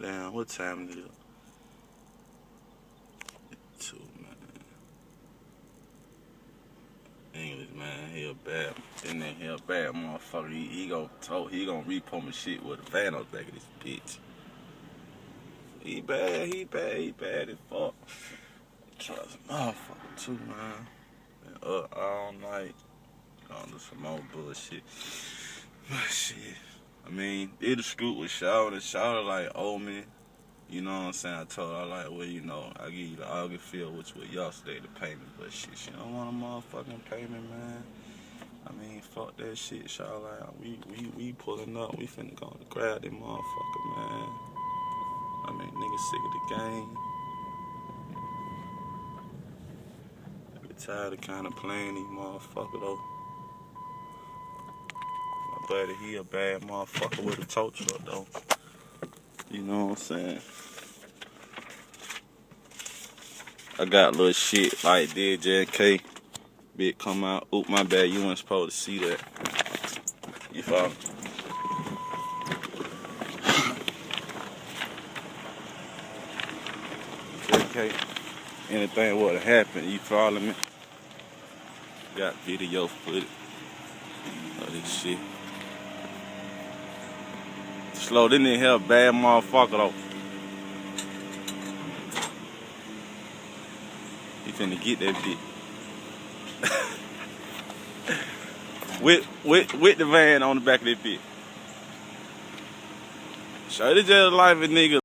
Damn, what time is it? 2, man. English, man, he a bad, and then he a bad motherfucker. He gonna repo my shit with a van on the back of this bitch. He bad as fuck. Trust a motherfucker too, man. Been up all night, gonna do some more bullshit. But shit, I mean, did the scoop with Shawty like owe me. You know what I'm saying? I told her, like, well, you know, I give you the August field, which was yesterday, the payment. But shit, she don't want a motherfucking payment, man. I mean, fuck that shit, y'all. Like, we pulling up. We finna go to grab that motherfucker, man. I mean, niggas sick of the game. I get tired of kind of playing these motherfuckers, though. My buddy, he a bad motherfucker with a tow truck, though. You know what I'm saying? I got little shit like did J&K. Bit come out. Oop, my bad. You weren't supposed to see that. You follow me? J&K. Anything would have happened. You follow me? Got video footage of this shit. Slow. This nigga here a bad motherfucker though. He finna get that bitch. with the van on the back of that bitch. Show this just life of nigga.